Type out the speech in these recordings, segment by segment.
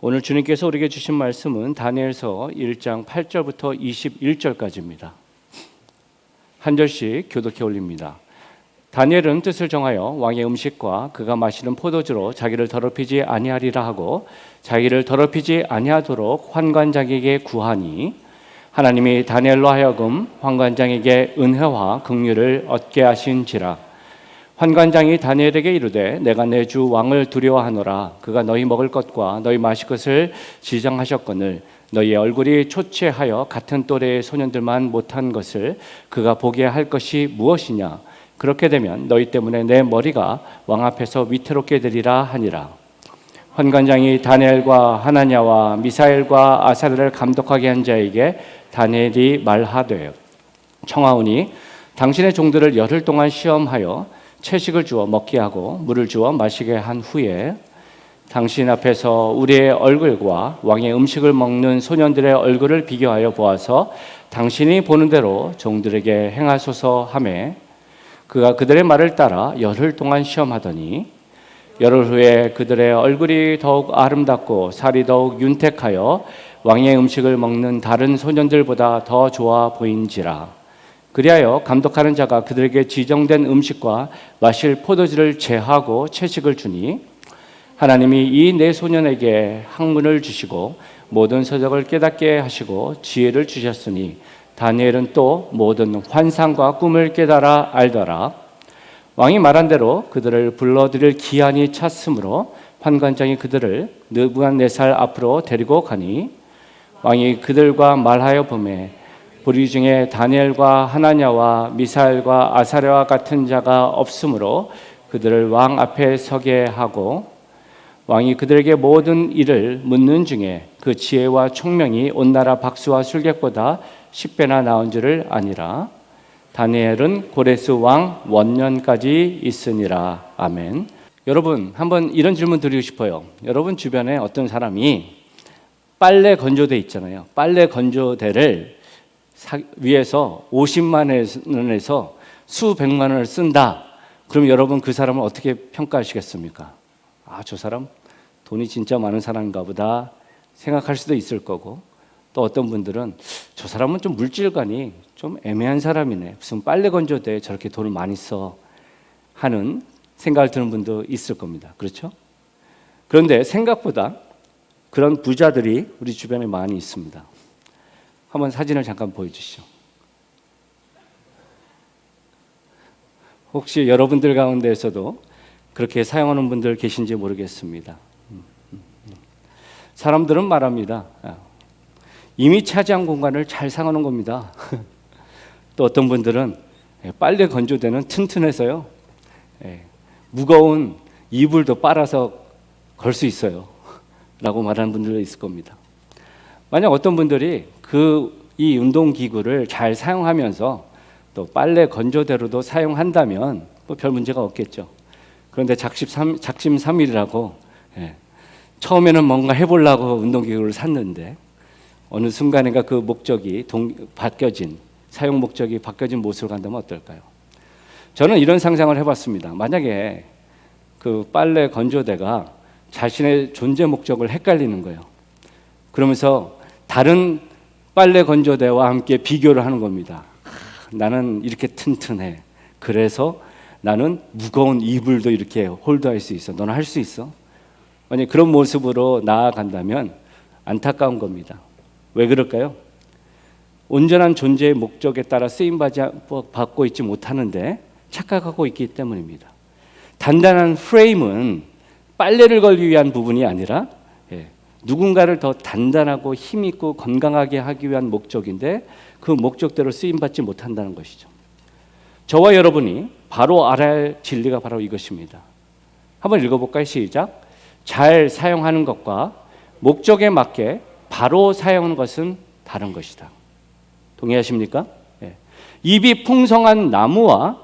오늘 주님께서 우리에게 주신 말씀은 다니엘서 1장 8절부터 21절까지입니다. 한 절씩 교독해 올립니다. 다니엘은 뜻을 정하여 왕의 음식과 그가 마시는 포도주로 자기를 더럽히지 아니하리라 하고 자기를 더럽히지 아니하도록 환관장에게 구하니 하나님이 다니엘로 하여금 환관장에게 은혜와 긍휼을 얻게 하신지라. 환관장이 다니엘에게 이르되 내가 내 주 왕을 두려워하노라. 그가 너희 먹을 것과 너희 마실 것을 지정하셨거늘 너희의 얼굴이 초췌하여 같은 또래의 소년들만 못한 것을 그가 보게 할 것이 무엇이냐. 그렇게 되면 너희 때문에 내 머리가 왕 앞에서 위태롭게 되리라 하니라. 환관장이 다니엘과 하나냐와 미사엘과 아사랴를 감독하게 한 자에게 다니엘이 말하되 청하오니 당신의 종들을 열흘 동안 시험하여 채식을 주어 먹게 하고 물을 주어 마시게 한 후에 당신 앞에서 우리의 얼굴과 왕의 음식을 먹는 소년들의 얼굴을 비교하여 보아서 당신이 보는 대로 종들에게 행하소서 하매 그가 그들의 말을 따라 열흘 동안 시험하더니 열흘 후에 그들의 얼굴이 더욱 아름답고 살이 더욱 윤택하여 왕의 음식을 먹는 다른 소년들보다 더 좋아 보인지라. 그리하여 감독하는 자가 그들에게 지정된 음식과 마실 포도주를 제하고 채식을 주니 하나님이 이 네 소년에게 학문을 주시고 모든 서적을 깨닫게 하시고 지혜를 주셨으니 다니엘은 또 모든 환상과 꿈을 깨달아 알더라. 왕이 말한 대로 그들을 불러들일 기한이 찼으므로 환관장이 그들을 느부갓네살 앞으로 데리고 가니 왕이 그들과 말하여 보매 우리 중에 다니엘과 하나냐와 미사엘과 아사랴와 같은 자가 없으므로 그들을 왕 앞에 서게 하고 왕이 그들에게 모든 일을 묻는 중에 그 지혜와 총명이 온 나라 박수와 술객보다 10배나 나은 줄을 아니라. 다니엘은 고레스 왕 원년까지 있으니라. 아멘. 여러분, 한번 이런 질문 드리고 싶어요. 여러분 주변에 어떤 사람이 빨래 건조대 있잖아요. 빨래 건조대를 위해서 50만 원에서 수백만 원을 쓴다. 그럼 여러분 그 사람을 어떻게 평가하시겠습니까? 아, 저 사람 돈이 진짜 많은 사람인가 보다 생각할 수도 있을 거고, 또 어떤 분들은 저 사람은 좀 물질관이 좀 애매한 사람이네. 무슨 빨래 건조대에 저렇게 돈을 많이 써 하는 생각을 드는 분도 있을 겁니다. 그렇죠? 그런데 생각보다 그런 부자들이 우리 주변에 많이 있습니다. 한번 사진을 잠깐 보여주시죠. 혹시 여러분들 가운데에서도 그렇게 사용하는 분들 계신지 모르겠습니다. 사람들은 말합니다. 이미 차지한 공간을 잘 사용하는 겁니다. 또 어떤 분들은 빨래 건조대는 튼튼해서요, 무거운 이불도 빨아서 걸 수 있어요 라고 말하는 분들도 있을 겁니다. 만약 어떤 분들이 이 운동기구를 잘 사용하면서 또 빨래 건조대로도 사용한다면 뭐 별 문제가 없겠죠. 그런데 작심삼일이라고 처음에는 뭔가 해보려고 운동기구를 샀는데 어느 순간인가 그 목적이 바뀌어진, 사용 목적이 바뀌어진 모습을 간다면 어떨까요? 저는 이런 상상을 해봤습니다. 만약에 그 빨래 건조대가 자신의 존재 목적을 헷갈리는 거예요. 그러면서 다른 빨래 건조대와 함께 비교를 하는 겁니다. 나는 이렇게 튼튼해. 그래서 나는 무거운 이불도 이렇게 홀드할 수 있어. 너는 할 수 있어? 만약 그런 모습으로 나아간다면 안타까운 겁니다. 왜 그럴까요? 온전한 존재의 목적에 따라 쓰임받고 있지 못하는데 착각하고 있기 때문입니다. 단단한 프레임은 빨래를 걸기 위한 부분이 아니라 누군가를 더 단단하고 힘있고 건강하게 하기 위한 목적인데 그 목적대로 쓰임받지 못한다는 것이죠. 저와 여러분이 바로 알아야 할 진리가 바로 이것입니다. 한번 읽어볼까요? 시작. 잘 사용하는 것과 목적에 맞게 바로 사용하는 것은 다른 것이다. 동의하십니까? 잎이 풍성한 나무와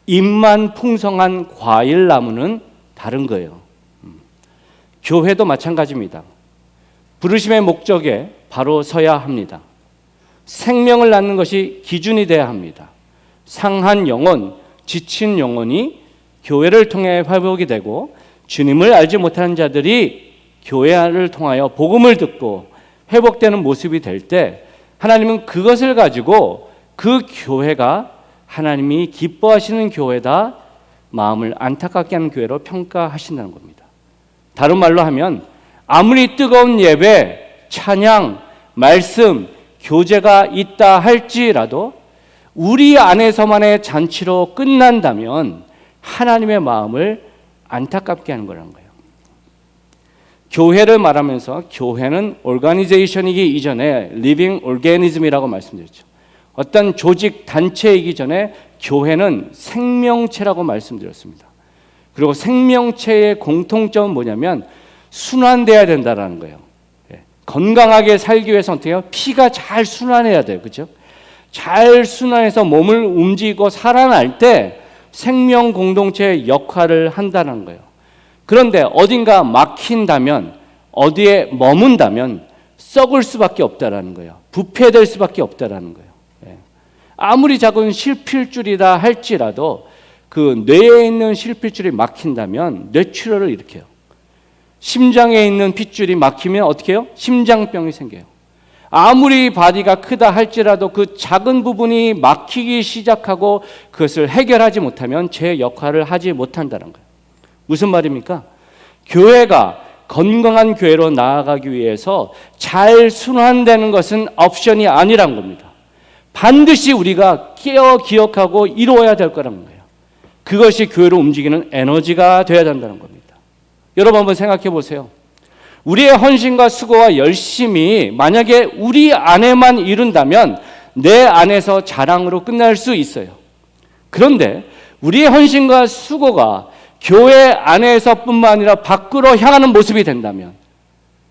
잎만 풍성한 과일 나무는 다른 거예요. 교회도 마찬가지입니다. 부르심의 목적에 바로 서야 합니다. 생명을 낳는 것이 기준이 돼야 합니다. 상한 영혼, 지친 영혼이 교회를 통해 회복이 되고 주님을 알지 못하는 자들이 교회를 통하여 복음을 듣고 회복되는 모습이 될 때 하나님은 그것을 가지고 그 교회가 하나님이 기뻐하시는 교회다, 마음을 안타깝게 하는 교회로 평가하신다는 겁니다. 다른 말로 하면 아무리 뜨거운 예배, 찬양, 말씀, 교제가 있다 할지라도 우리 안에서만의 잔치로 끝난다면 하나님의 마음을 안타깝게 하는 거라는 거예요. 교회를 말하면서 교회는 오르가니제이션이기 이전에 리빙 오르게니즘이라고 말씀드렸죠. 어떤 조직 단체이기 전에 교회는 생명체라고 말씀드렸습니다. 그리고 생명체의 공통점은 뭐냐면 순환돼야 된다는 거예요. 건강하게 살기 위해서 어떻게 해요? 피가 잘 순환해야 돼요. 그렇죠? 잘 순환해서 몸을 움직이고 살아날 때 생명 공동체의 역할을 한다는 거예요. 그런데 어딘가 막힌다면, 어디에 머문다면 썩을 수밖에 없다라는 거예요. 부패될 수밖에 없다라는 거예요. 아무리 작은 실핏줄이다 할지라도 그 뇌에 있는 실핏줄이 막힌다면 뇌출혈을 일으켜요. 심장에 있는 핏줄이 막히면 어떻게 해요? 심장병이 생겨요. 아무리 바디가 크다 할지라도 그 작은 부분이 막히기 시작하고 그것을 해결하지 못하면 제 역할을 하지 못한다는 거예요. 무슨 말입니까? 교회가 건강한 교회로 나아가기 위해서 잘 순환되는 것은 옵션이 아니란 겁니다. 반드시 우리가 깨어 기억하고 이루어야 될 거라는 거예요. 그것이 교회로 움직이는 에너지가 되어야 된다는 겁니다. 여러분 한번 생각해 보세요. 우리의 헌신과 수고와 열심이 만약에 우리 안에만 이룬다면 내 안에서 자랑으로 끝날 수 있어요. 그런데 우리의 헌신과 수고가 교회 안에서뿐만 아니라 밖으로 향하는 모습이 된다면,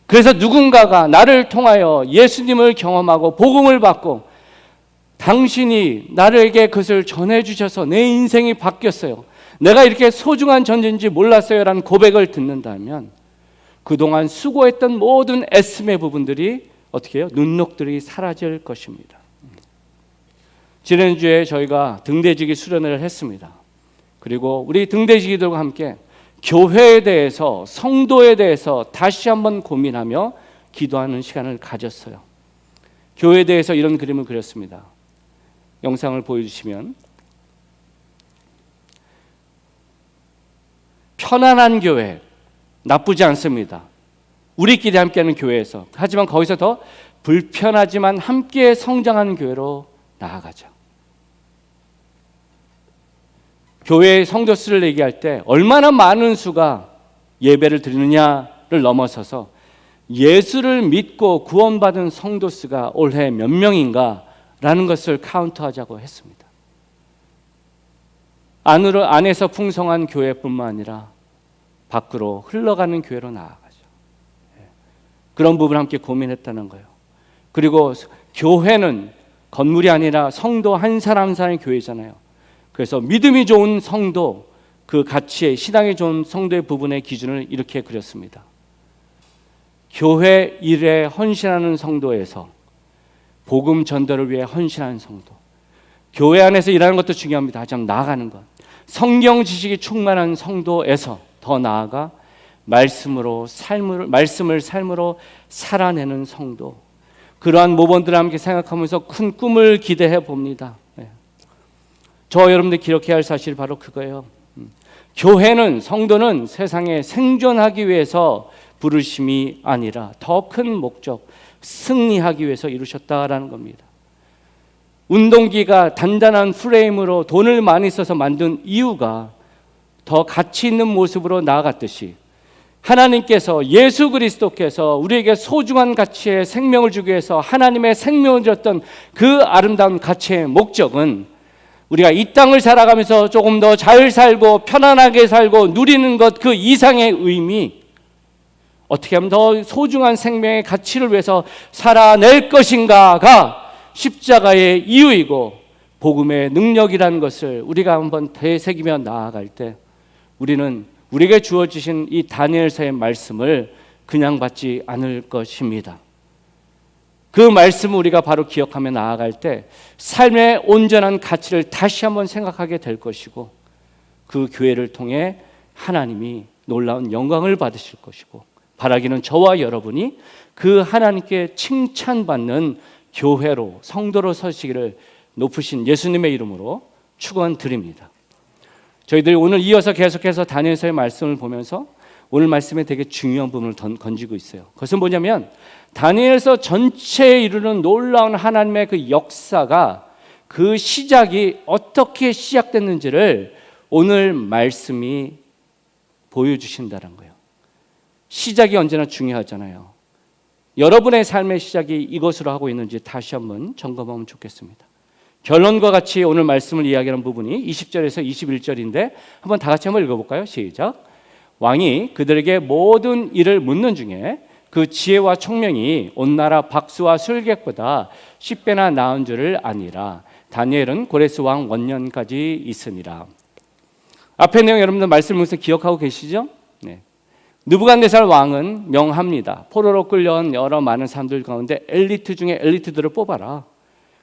그래서 누군가가 나를 통하여 예수님을 경험하고 복음을 받고 당신이 나에게 그것을 전해주셔서 내 인생이 바뀌었어요, 내가 이렇게 소중한 존재인지 몰랐어요 라는 고백을 듣는다면 그동안 수고했던 모든 애씀의 부분들이 어떻게 해요? 눈녹들이 사라질 것입니다. 지난주에 저희가 등대지기 수련회를 했습니다. 그리고 우리 등대지기들과 함께 교회에 대해서, 성도에 대해서 다시 한번 고민하며 기도하는 시간을 가졌어요. 교회에 대해서 이런 그림을 그렸습니다. 영상을 보여주시면, 편안한 교회 나쁘지 않습니다. 우리끼리 함께하는 교회에서. 하지만 거기서 더 불편하지만 함께 성장하는 교회로 나아가죠. 교회의 성도 수를 얘기할 때 얼마나 많은 수가 예배를 드리느냐를 넘어서서 예수를 믿고 구원받은 성도 수가 올해 몇 명인가라는 것을 카운트하자고 했습니다. 안에서 풍성한 교회뿐만 아니라 밖으로 흘러가는 교회로 나아가죠. 그런 부분을 함께 고민했다는 거예요. 그리고 교회는 건물이 아니라 성도 한 사람 한 사람의 교회잖아요. 그래서 믿음이 좋은 성도, 그 가치의 신앙이 좋은 성도의 부분의 기준을 이렇게 그렸습니다. 교회 일에 헌신하는 성도에서 복음 전달을 위해 헌신하는 성도, 교회 안에서 일하는 것도 중요합니다. 하지만 나아가는 것, 성경 지식이 충만한 성도에서 더 나아가 말씀을 삶으로 살아내는 성도, 그러한 모범들을 함께 생각하면서 큰 꿈을 기대해 봅니다. 저 여러분들 기억해야 할 사실이 바로 그거예요. 교회는, 성도는 세상에 생존하기 위해서 부르심이 아니라 더 큰 목적, 승리하기 위해서 이루셨다라는 겁니다. 운동기가 단단한 프레임으로 돈을 많이 써서 만든 이유가 더 가치 있는 모습으로 나아갔듯이 하나님께서, 예수 그리스도께서 우리에게 소중한 가치의 생명을 주기 위해서 하나님의 생명을 줬던 그 아름다운 가치의 목적은 우리가 이 땅을 살아가면서 조금 더 잘 살고 편안하게 살고 누리는 것 그 이상의 의미, 어떻게 하면 더 소중한 생명의 가치를 위해서 살아낼 것인가가 십자가의 이유이고 복음의 능력이라는 것을 우리가 한번 되새기며 나아갈 때 우리는 우리에게 주어지신 이 다니엘서의 말씀을 그냥 받지 않을 것입니다. 그 말씀을 우리가 바로 기억하며 나아갈 때 삶의 온전한 가치를 다시 한번 생각하게 될 것이고, 그 교회를 통해 하나님이 놀라운 영광을 받으실 것이고 바라기는 저와 여러분이 그 하나님께 칭찬받는 교회로, 성도로 서시기를 높으신 예수님의 이름으로 축원드립니다. 저희들이 오늘 이어서 계속해서 다니엘서의 말씀을 보면서 오늘 말씀에 되게 중요한 부분을 건지고 있어요. 그것은 뭐냐면 다니엘서 전체에 이르는 놀라운 하나님의 그 역사가, 그 시작이 어떻게 시작됐는지를 오늘 말씀이 보여주신다는 거예요. 시작이 언제나 중요하잖아요. 여러분의 삶의 시작이 이것으로 하고 있는지 다시 한번 점검하면 좋겠습니다. 결론과 같이 오늘 말씀을 이야기하는 부분이 20절에서 21절인데 한번 다 같이 한번 읽어볼까요? 시작. 왕이 그들에게 모든 일을 묻는 중에 그 지혜와 총명이 온 나라 박수와 술객보다 10배나 나은 줄을 아니라 다니엘은 고레스 왕 원년까지 있으니라. 앞에 내용 여러분들 말씀 보면서 기억하고 계시죠? 네. 느부갓네살 왕은 명합니다. 포로로 끌려온 여러 많은 사람들 가운데 엘리트 중에 엘리트들을 뽑아라.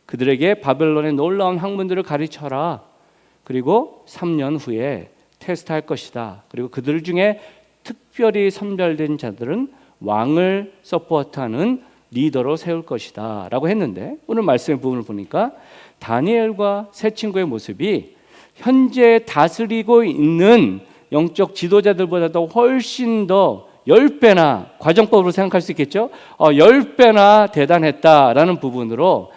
그들에게 바벨론의 놀라운 학문들을 가르쳐라. 그리고 3년 후에 테스트할 것이다. 그리고 그들 중에 특별히 선별된 자들은 왕을 서포트하는 리더로 세울 것이다 라고 했는데, 오늘 말씀의 부분을 보니까 다니엘과 세 친구의 모습이 현재 다스리고 있는 영적 지도자들보다도 훨씬 더 10배나, 과정법으로 생각할 수 있겠죠? 10배나 대단했다라는 부분으로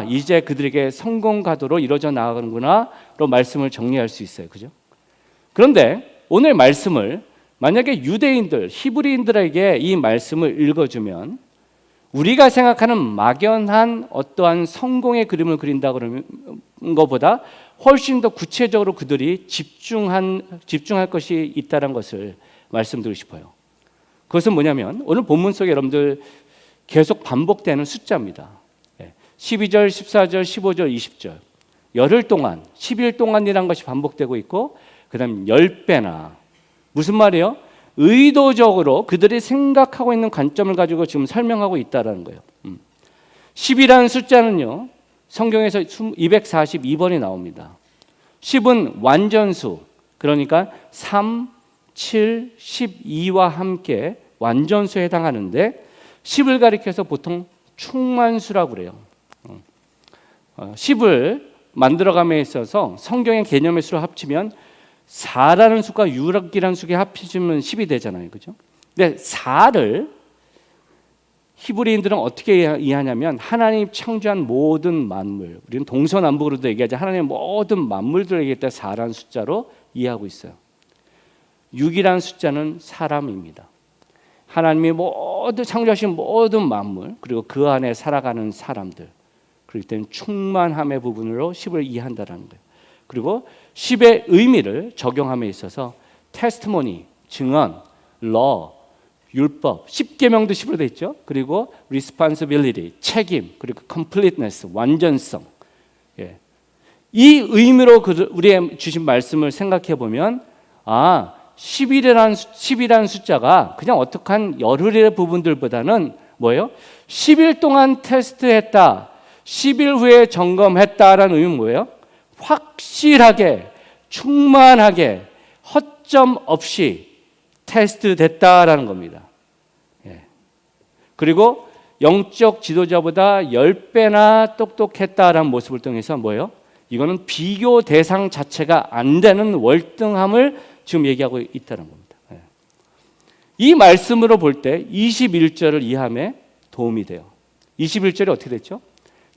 이제 그들에게 성공 가도로 이루어져 나가는구나로 말씀을 정리할 수 있어요. 그죠? 그런데 오늘 말씀을 만약에 유대인들, 히브리인들에게 이 말씀을 읽어주면 우리가 생각하는 막연한 어떠한 성공의 그림을 그린다 그러는 것보다 훨씬 더 구체적으로 그들이 집중할 것이 있다는 것을 말씀드리고 싶어요. 그것은 뭐냐면 오늘 본문 속에 여러분들 계속 반복되는 숫자입니다. 12절, 14절, 15절, 20절. 열흘 동안, 10일 동안이라는 것이 반복되고 있고, 그 다음 10배나. 무슨 말이에요? 의도적으로 그들이 생각하고 있는 관점을 가지고 지금 설명하고 있다는 거예요. 10이라는 숫자는요, 성경에서 242번이 나옵니다. 10은 완전수, 그러니까 3, 7, 12와 함께 완전수에 해당하는데 10을 가리켜서 보통 충만수라고 그래요. 10을 만들어감에 있어서 성경의 개념의 수를 합치면 4라는 수가 6이라는 수가 합치면 10이 되잖아요. 그죠? 근데 4를 히브리인들은 어떻게 이해하냐면 하나님 창조한 모든 만물, 우리는 동서남북으로도 얘기하자, 하나님의 모든 만물들을 얘기할 때 4라는 숫자로 이해하고 있어요. 6이라는 숫자는 사람입니다. 하나님이 모두 창조하신 모든 만물, 그리고 그 안에 살아가는 사람들, 그렇기 때문에 충만함의 부분으로 10을 이해한다는 거예요. 그리고 10의 의미를 적용함에 있어서 테스트모니, 증언, law, 율법, 10계명도 10으로 돼 있죠. 그리고 responsibility, 책임, 그리고 completeness, 완전성. 이 의미로 우리의 주신 말씀을 생각해 보면 10이라는 숫자가 그냥 어떡한 열흘의 부분들보다는 뭐예요? 10일 동안 테스트했다, 10일 후에 점검했다라는 의미는 뭐예요? 확실하게, 충만하게, 허점 없이 테스트 됐다라는 겁니다. 그리고 영적 지도자보다 10배나 똑똑했다라는 모습을 통해서 뭐예요? 이거는 비교 대상 자체가 안 되는 월등함을 지금 얘기하고 있다는 겁니다. 이 말씀으로 볼 때 21절을 이해함에 도움이 돼요. 21절이 어떻게 됐죠?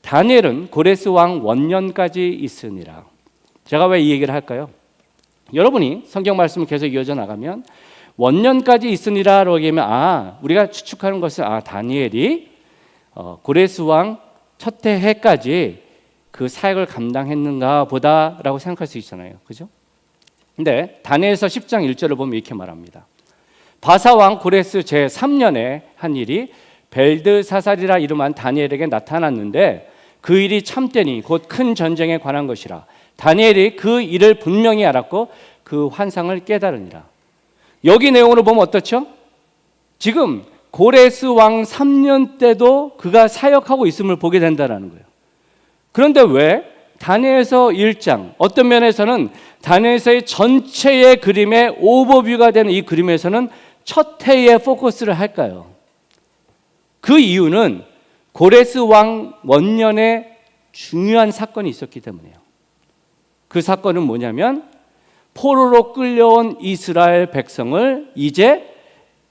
다니엘은 고레스 왕 원년까지 있으니라. 제가 왜 이 얘기를 할까요? 여러분이 성경 말씀을 계속 이어져 나가면 원년까지 있으니라라고 얘기하면 우리가 추측하는 것은 다니엘이 고레스 왕 첫 해까지 그 사역을 감당했는가 보다라고 생각할 수 있잖아요. 그죠? 근데 다니엘서 10장 1절을 보면 이렇게 말합니다. 바사 왕 고레스 제3년에 한 일이 벨드사살이라 이름한 다니엘에게 나타났는데 그 일이 참되니 곧 큰 전쟁에 관한 것이라. 다니엘이 그 일을 분명히 알았고 그 환상을 깨달으니라. 여기 내용으로 보면 어떻죠? 지금 고레스 왕 3년 때도 그가 사역하고 있음을 보게 된다는 거예요. 그런데 왜 다니엘서 1장, 어떤 면에서는 다니엘서의 전체의 그림의 오버뷰가 되는 이 그림에서는 첫 해에 포커스를 할까요? 그 이유는 고레스 왕 원년에 중요한 사건이 있었기 때문이에요. 그 사건은 뭐냐면 포로로 끌려온 이스라엘 백성을 이제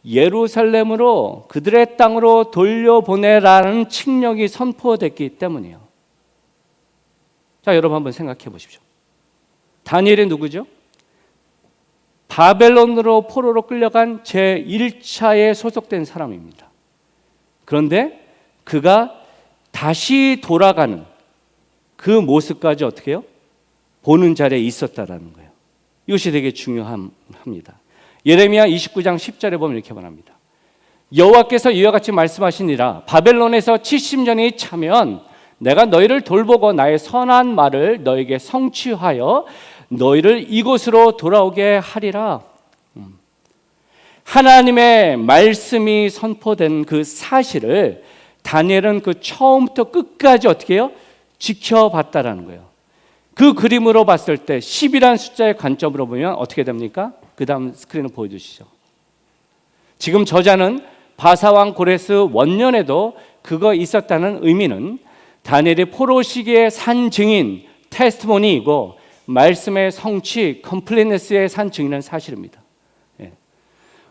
예루살렘으로 그들의 땅으로 돌려보내라는 칙령이 선포됐기 때문이에요. 자, 여러분 한번 생각해 보십시오. 다니엘이 누구죠? 바벨론으로 포로로 끌려간 제1차에 소속된 사람입니다. 그런데 그가 다시 돌아가는 그 모습까지 어떻게 해요? 보는 자리에 있었다라는 거예요. 이것이 되게 중요합니다. 예레미야 29장 10절에 보면 이렇게 말합니다. 여호와께서 이와 같이 말씀하시니라. 바벨론에서 70년이 차면 내가 너희를 돌보고 나의 선한 말을 너에게 성취하여 너희를 이곳으로 돌아오게 하리라. 하나님의 말씀이 선포된 그 사실을 다니엘은 그 처음부터 끝까지 어떻게 해요? 지켜봤다라는 거예요. 그 그림으로 봤을 때 10이라는 숫자의 관점으로 보면 어떻게 됩니까? 그 다음 스크린을 보여주시죠. 지금 저자는 바사왕 고레스 원년에도 그거 있었다는 의미는 다니엘이 포로 시기의 산 증인, 테스트모니이고 말씀의 성취, 컴플리트네스의 산 증인은 사실입니다.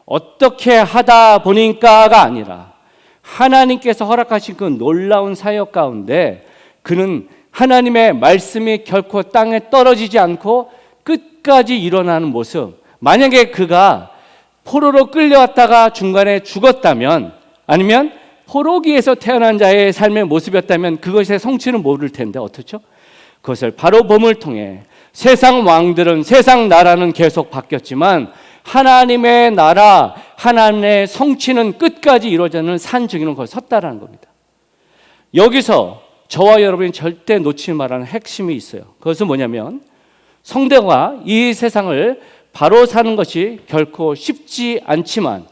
어떻게 하다 보니까가 아니라 하나님께서 허락하신 그 놀라운 사역 가운데 그는 하나님의 말씀이 결코 땅에 떨어지지 않고 끝까지 일어나는 모습. 만약에 그가 포로로 끌려왔다가 중간에 죽었다면, 아니면 포로기에서 태어난 자의 삶의 모습이었다면 그것의 성취는 모를 텐데 어떻죠? 그것을 바로 봄을 통해 세상 왕들은, 세상 나라는 계속 바뀌었지만 하나님의 나라, 하나님의 성취는 끝까지 이루어지는 산 증인은 거기 섰다라는 겁니다. 여기서 저와 여러분이 절대 놓치지 말라는 핵심이 있어요. 그것은 뭐냐면 성도가 이 세상을 바로 사는 것이 결코 쉽지 않지만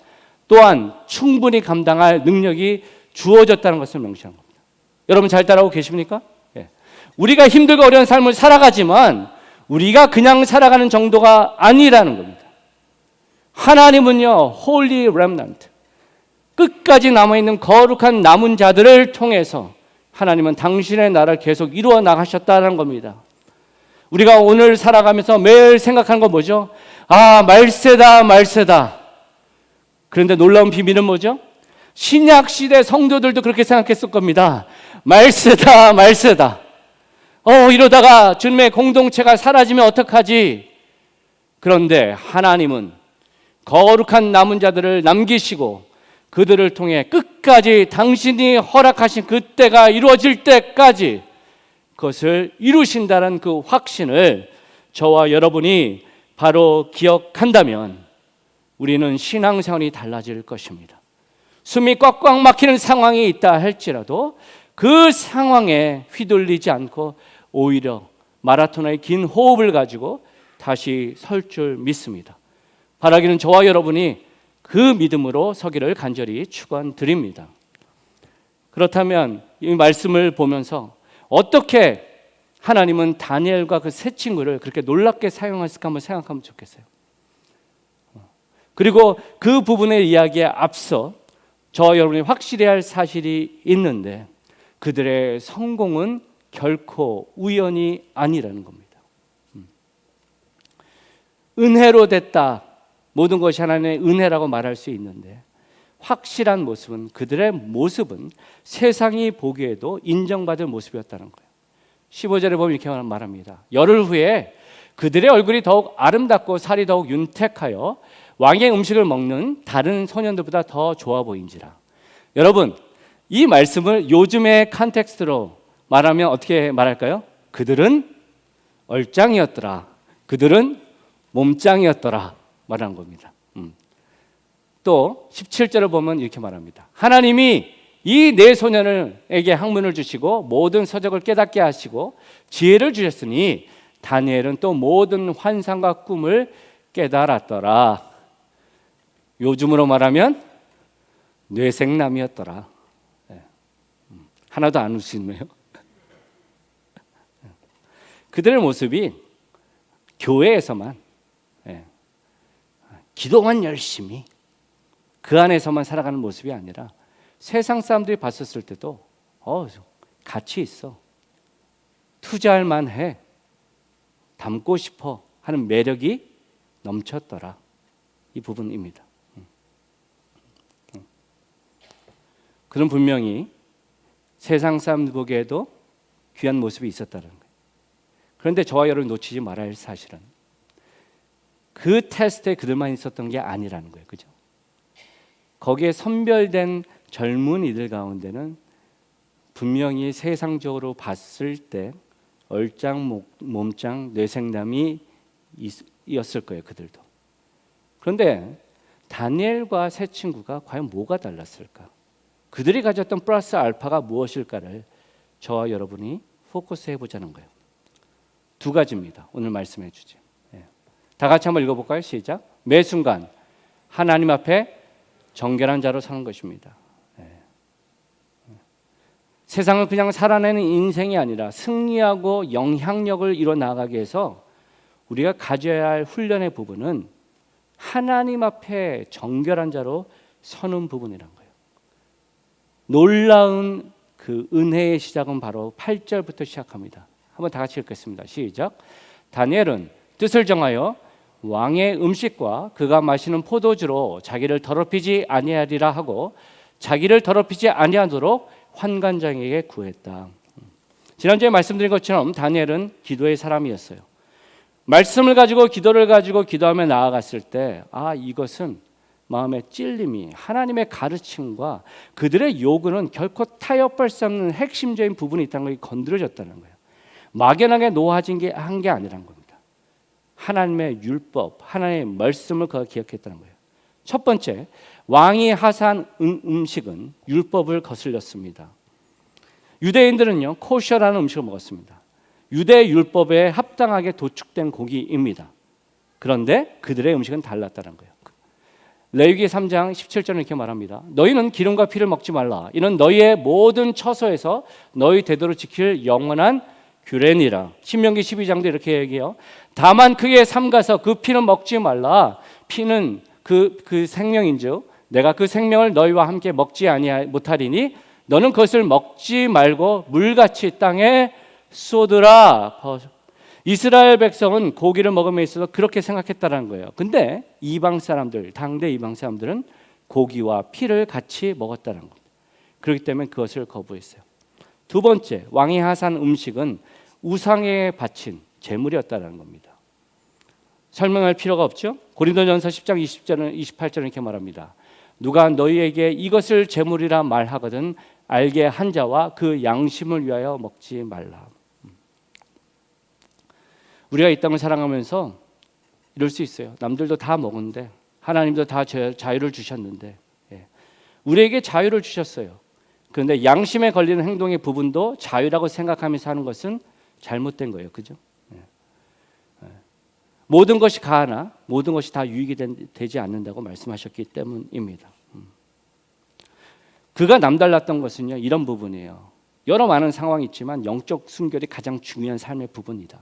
또한 충분히 감당할 능력이 주어졌다는 것을 명시한 겁니다. 여러분 잘 따라오고 계십니까? 예. 우리가 힘들고 어려운 삶을 살아가지만 우리가 그냥 살아가는 정도가 아니라는 겁니다. 하나님은요, Holy Remnant, 끝까지 남아있는 거룩한 남은 자들을 통해서 하나님은 당신의 나라를 계속 이루어 나가셨다는 겁니다. 우리가 오늘 살아가면서 매일 생각하는 건 뭐죠? 아, 말세다, 말세다. 그런데 놀라운 비밀은 뭐죠? 신약 시대 성도들도 그렇게 생각했을 겁니다. 말세다, 말세다. 이러다가 주님의 공동체가 사라지면 어떡하지? 그런데 하나님은 거룩한 남은 자들을 남기시고 그들을 통해 끝까지 당신이 허락하신 그때가 이루어질 때까지 그것을 이루신다는 그 확신을 저와 여러분이 바로 기억한다면 우리는 신앙생활이 달라질 것입니다. 숨이 꽉꽉 막히는 상황이 있다 할지라도 그 상황에 휘둘리지 않고 오히려 마라토너의 긴 호흡을 가지고 다시 설 줄 믿습니다. 바라기는 저와 여러분이 그 믿음으로 서기를 간절히 축원드립니다. 그렇다면 이 말씀을 보면서 어떻게 하나님은 다니엘과 그 세 친구를 그렇게 놀랍게 사용했을까 한번 생각하면 좋겠어요. 그리고 그 부분의 이야기에 앞서 저와 여러분이 확실히 할 사실이 있는데 그들의 성공은 결코 우연이 아니라는 겁니다. 은혜로 됐다. 모든 것이 하나님의 은혜라고 말할 수 있는데 확실한 모습은, 그들의 모습은 세상이 보기에도 인정받을 모습이었다는 거예요. 15절에 보면 이렇게 말합니다. 열흘 후에 그들의 얼굴이 더욱 아름답고 살이 더욱 윤택하여 왕의 음식을 먹는 다른 소년들보다 더 좋아 보인지라. 여러분, 이 말씀을 요즘의 컨텍스트로 말하면 어떻게 말할까요? 그들은 얼짱이었더라. 그들은 몸짱이었더라. 말하는 겁니다. 또 17절을 보면 이렇게 말합니다. 하나님이 이 네 소년에게 학문을 주시고 모든 서적을 깨닫게 하시고 지혜를 주셨으니 다니엘은 또 모든 환상과 꿈을 깨달았더라. 요즘으로 말하면 뇌생남이었더라. 하나도 안 웃으시네요. 그들의 모습이 교회에서만 기도만 열심히, 그 안에서만 살아가는 모습이 아니라 세상 사람들이 봤었을 때도 가치 있어, 투자할 만해, 닮고 싶어 하는 매력이 넘쳤더라. 이 부분입니다. 그런 분명히 세상 사람들 보기에도 귀한 모습이 있었다는 거예요. 그런데 저와 여러분 놓치지 말아야 할 사실은 그 테스트에 그들만 있었던 게 아니라는 거예요. 그죠? 거기에 선별된 젊은이들 가운데는 분명히 세상적으로 봤을 때 얼짱 몸짱 뇌생남이 이었을 거예요. 그들도. 그런데 다니엘과 세 친구가 과연 뭐가 달랐을까? 그들이 가졌던 플러스 알파가 무엇일까를 저와 여러분이 포커스해 보자는 거예요. 두 가지입니다. 오늘 말씀해 주죠. 다 같이 한번 읽어볼까요? 시작. 매 순간 하나님 앞에 정결한 자로 사는 것입니다. 세상을 그냥 살아내는 인생이 아니라 승리하고 영향력을 이뤄 나가기 위해서 우리가 가져야 할 훈련의 부분은 하나님 앞에 정결한 자로 서는 부분이란 거예요. 놀라운 그 은혜의 시작은 바로 8절부터 시작합니다. 한번 다 같이 읽겠습니다. 시작. 다니엘은 뜻을 정하여 왕의 음식과 그가 마시는 포도주로 자기를 더럽히지 아니하리라 하고 자기를 더럽히지 아니하도록 환관장에게 구했다. 지난주에 말씀드린 것처럼 다니엘은 기도의 사람이었어요. 말씀을 가지고 기도를 가지고 기도하며 나아갔을 때 이것은 마음의 찔림이 하나님의 가르침과 그들의 요구는 결코 타협할 수 없는 핵심적인 부분이 있다는 것이 건드려졌다는 거예요. 막연하게 놓아진 게 한 게 아니란 겁니다. 하나님의 율법, 하나님의 말씀을 그가 기억했다는 거예요. 첫 번째, 왕이 하사한 음식은 율법을 거슬렸습니다. 유대인들은요, 코셔라는 음식을 먹었습니다. 유대 율법에 합당하게 도축된 고기입니다. 그런데 그들의 음식은 달랐다는 거예요. 레위기 3장 17절은 이렇게 말합니다. 너희는 기름과 피를 먹지 말라. 이는 너희의 모든 처소에서 너희 대대로 지킬 영원한 규례니라. 신명기 12장도 이렇게 얘기해요. 다만 그의 삼가서 그 피는 먹지 말라. 피는 그 생명인즉 내가 그 생명을 너희와 함께 먹지 못하리니 너는 그것을 먹지 말고 물같이 땅에 쏟으라. 이스라엘 백성은 고기를 먹음에 있어서 그렇게 생각했다는 거예요. 근데 이방 사람들, 당대 이방 사람들은 고기와 피를 같이 먹었다는 겁니다. 그렇기 때문에 그것을 거부했어요. 두 번째, 왕이 하사한 음식은 우상에 바친 제물이었다는 겁니다. 설명할 필요가 없죠? 고린도전서 10장 20절은 28절은 이렇게 말합니다. 누가 너희에게 이것을 제물이라 말하거든 알게 한 자와 그 양심을 위하여 먹지 말라. 우리가 이 땅을 살아가면서 이럴 수 있어요. 남들도 다 먹는데 하나님도 다 자유를 주셨는데 우리에게 자유를 주셨어요. 그런데 양심에 걸리는 행동의 부분도 자유라고 생각하면서 하는 것은 잘못된 거예요. 그죠? 모든 것이 가하나 모든 것이 다 유익이 되지 않는다고 말씀하셨기 때문입니다. 그가 남달랐던 것은요, 이런 부분이에요. 여러 많은 상황이 있지만 영적 순결이 가장 중요한 삶의 부분이다.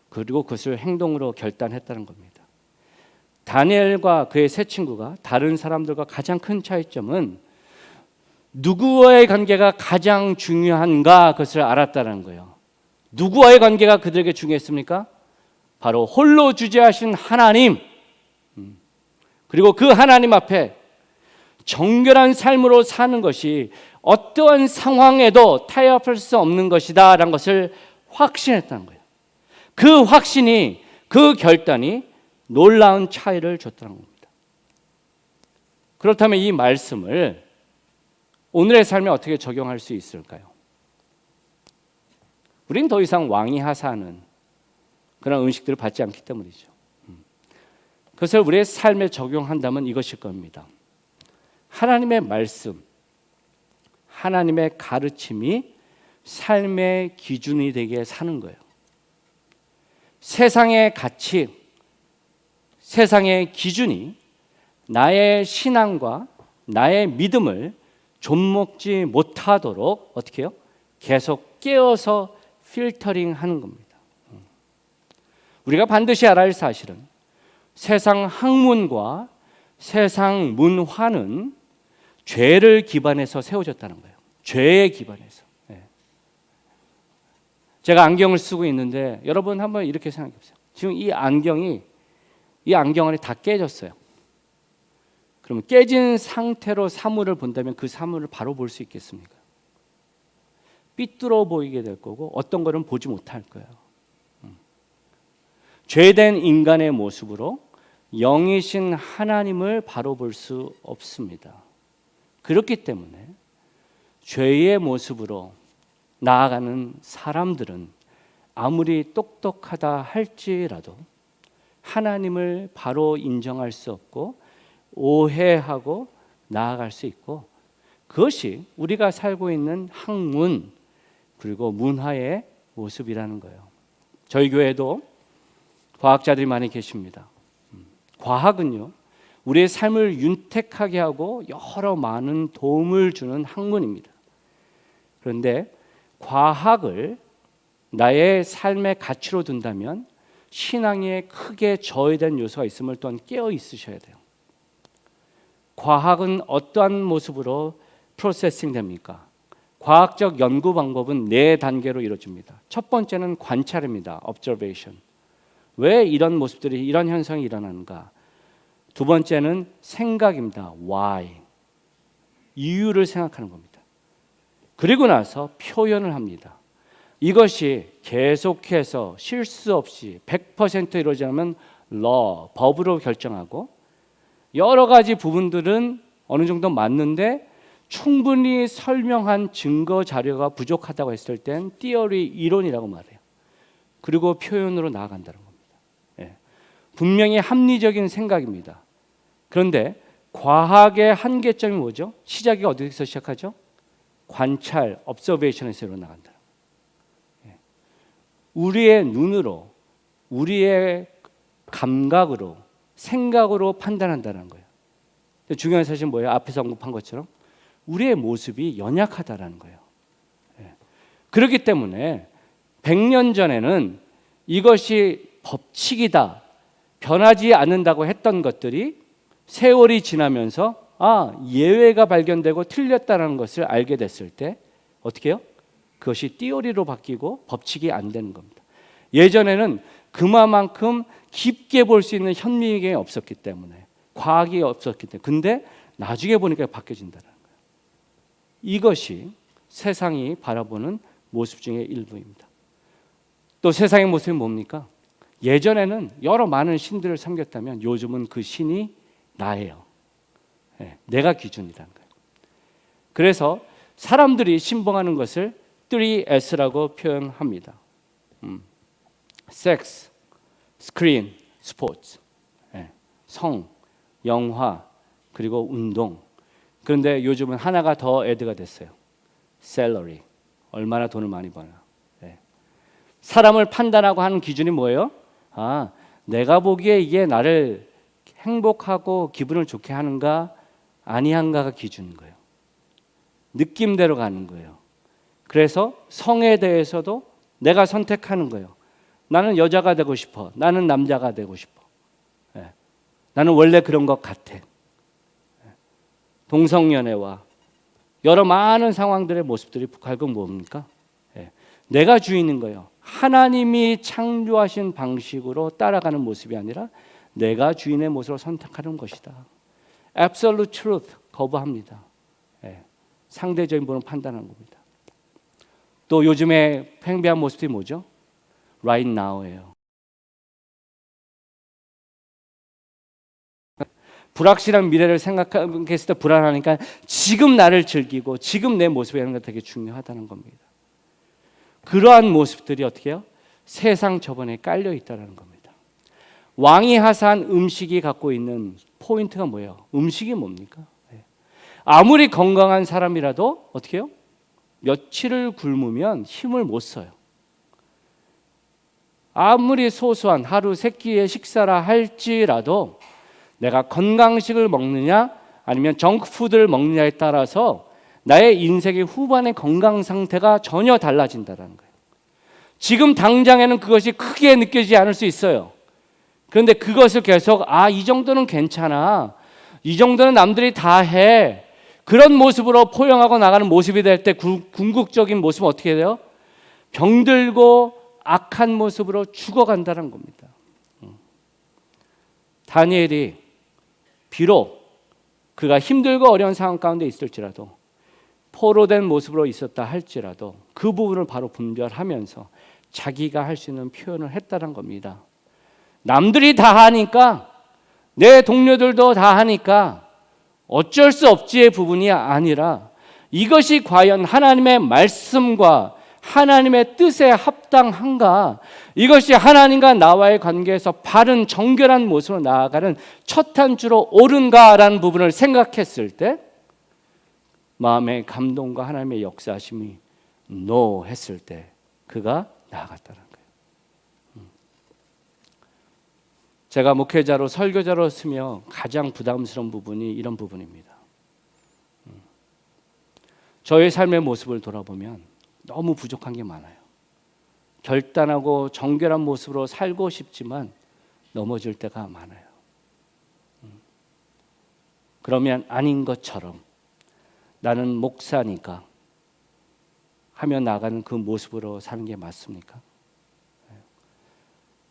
그리고 그것을 행동으로 결단했다는 겁니다. 다니엘과 그의 세 친구가 다른 사람들과 가장 큰 차이점은 누구와의 관계가 가장 중요한가 그것을 알았다는 거예요. 누구와의 관계가 그들에게 중요했습니까? 바로 홀로 주재하신 하나님, 그리고 그 하나님 앞에 정결한 삶으로 사는 것이 어떠한 상황에도 타협할 수 없는 것이다 라는 것을 확신했다는 거예요. 그 확신이, 그 결단이 놀라운 차이를 줬다는 겁니다. 그렇다면 이 말씀을 오늘의 삶에 어떻게 적용할 수 있을까요? 우린 더 이상 왕이 하사하는 그런 음식들을 받지 않기 때문이죠. 그것을 우리의 삶에 적용한다면 이것일 겁니다. 하나님의 말씀, 하나님의 가르침이 삶의 기준이 되게 사는 거예요. 세상의 가치, 세상의 기준이 나의 신앙과 나의 믿음을 좀먹지 못하도록 어떻게 해요? 계속 깨어서 필터링하는 겁니다. 우리가 반드시 알아야 할 사실은 세상 학문과 세상 문화는 죄를 기반해서 세워졌다는 거예요. 죄에 기반해서. 제가 안경을 쓰고 있는데 여러분 한번 이렇게 생각해 보세요. 지금 이 안경 안에 다 깨졌어요. 그러면 깨진 상태로 사물을 본다면 그 사물을 바로 볼 수 있겠습니까? 삐뚤어 보이게 될 거고 어떤 거는 보지 못할 거예요. 죄된 인간의 모습으로 영이신 하나님을 바로 볼 수 없습니다. 그렇기 때문에 죄의 모습으로 나아가는 사람들은 아무리 똑똑하다 할지라도 하나님을 바로 인정할 수 없고 오해하고 나아갈 수 있고, 그것이 우리가 살고 있는 학문 그리고 문화의 모습이라는 거예요. 저희 교회도 과학자들이 많이 계십니다. 과학은요, 우리의 삶을 윤택하게 하고 여러 많은 도움을 주는 학문입니다. 그런데 과학을 나의 삶의 가치로 둔다면 신앙에 크게 저해된 요소가 있음을 또한 깨어 있으셔야 돼요. 과학은 어떠한 모습으로 프로세싱 됩니까? 과학적 연구 방법은 4단계로 이루어집니다. 첫 번째는 관찰입니다. observation. 왜 이런 모습들이, 이런 현상이 일어나는가? 두 번째는 생각입니다. why. 이유를 생각하는 겁니다. 그리고 나서 표현을 합니다. 이것이 계속해서 실수 없이 100% 이루어지면 law, 법으로 결정하고, 여러 가지 부분들은 어느 정도 맞는데 충분히 설명한 증거 자료가 부족하다고 했을 땐 theory, 이론이라고 말해요. 그리고 표현으로 나아간다는 겁니다. 분명히 합리적인 생각입니다. 그런데 과학의 한계점이 뭐죠? 시작이 어디서 시작하죠? 관찰, observation에서 일어나간다. 우리의 눈으로, 우리의 감각으로, 생각으로 판단한다는 거예요. 중요한 사실은 뭐예요? 앞에서 언급한 것처럼 우리의 모습이 연약하다는 거예요. 그렇기 때문에 100년 전에는 이것이 법칙이다, 변하지 않는다고 했던 것들이 세월이 지나면서 예외가 발견되고 틀렸다는 것을 알게 됐을 때 어떻게 해요? 그것이 띠오리로 바뀌고 법칙이 안 되는 겁니다. 예전에는 그만큼 깊게 볼 수 있는 현미경이 없었기 때문에, 과학이 없었기 때문에, 근데 나중에 보니까 바뀌어진다는 거예요. 이것이 세상이 바라보는 모습 중에 일부입니다. 또 세상의 모습이 뭡니까? 예전에는 여러 많은 신들을 섬겼다면 요즘은 그 신이 나예요. 내가 기준이라는 거예요. 그래서 사람들이 신봉하는 것을 3S라고 표현합니다. 섹스, 스크린, 스포츠, 성, 영화, 그리고 운동. 그런데 요즘은 하나가 더 애드가 됐어요. 셀러리, 얼마나 돈을 많이 버나. 사람을 판단하고 하는 기준이 뭐예요? 내가 보기에 이게 나를 행복하고 기분을 좋게 하는가 아니한가가 기준인 거예요. 느낌대로 가는 거예요. 그래서 성에 대해서도 내가 선택하는 거예요. 나는 여자가 되고 싶어. 나는 남자가 되고 싶어. 나는 원래 그런 것 같아. 동성연애와 여러 많은 상황들의 모습들이 결국 뭡니까? 내가 주인인 거예요. 하나님이 창조하신 방식으로 따라가는 모습이 아니라 내가 주인의 모습을 선택하는 것이다. Absolute truth, 거부합니다. 상대적인 부분을 판단하는 겁니다. 또 요즘에 팽배한 모습이 뭐죠? Right now예요. 불확실한 미래를 생각했을 때 불안하니까 지금 나를 즐기고 지금 내 모습이 하는 게 되게 중요하다는 겁니다. 그러한 모습들이 어떻게 해요? 세상 저번에 깔려 있다는 겁니다. 왕이 하사한 음식이 갖고 있는 포인트가 뭐예요? 음식이 뭡니까? 아무리 건강한 사람이라도 어떻게 해요? 며칠을 굶으면 힘을 못 써요. 아무리 소소한 하루 3끼의 식사라 할지라도 내가 건강식을 먹느냐 아니면 정크푸드를 먹느냐에 따라서 나의 인생의 후반의 건강 상태가 전혀 달라진다는 거예요. 지금 당장에는 그것이 크게 느껴지지 않을 수 있어요. 그런데 그것을 계속 이 정도는 괜찮아, 이 정도는 남들이 다 해. 그런 모습으로 포용하고 나가는 모습이 될 때 궁극적인 모습은 어떻게 돼요? 병들고 악한 모습으로 죽어간다는 겁니다. 다니엘이 비록 그가 힘들고 어려운 상황 가운데 있을지라도 포로된 모습으로 있었다 할지라도 그 부분을 바로 분별하면서 자기가 할 수 있는 표현을 했다는 겁니다. 남들이 다 하니까, 내 동료들도 다 하니까 어쩔 수 없지의 부분이 아니라 이것이 과연 하나님의 말씀과 하나님의 뜻에 합당한가, 이것이 하나님과 나와의 관계에서 바른 정결한 모습으로 나아가는 첫 한 주로 옳은가라는 부분을 생각했을 때 마음의 감동과 하나님의 역사하심이 노 했을 때 그가 나아갔다는 거예요. 제가 목회자로 설교자로 쓰며 가장 부담스러운 부분이 이런 부분입니다. 저의 삶의 모습을 돌아보면 너무 부족한 게 많아요. 결단하고 정결한 모습으로 살고 싶지만 넘어질 때가 많아요. 그러면 아닌 것처럼 나는 목사니까 하며 나가는 그 모습으로 사는 게 맞습니까?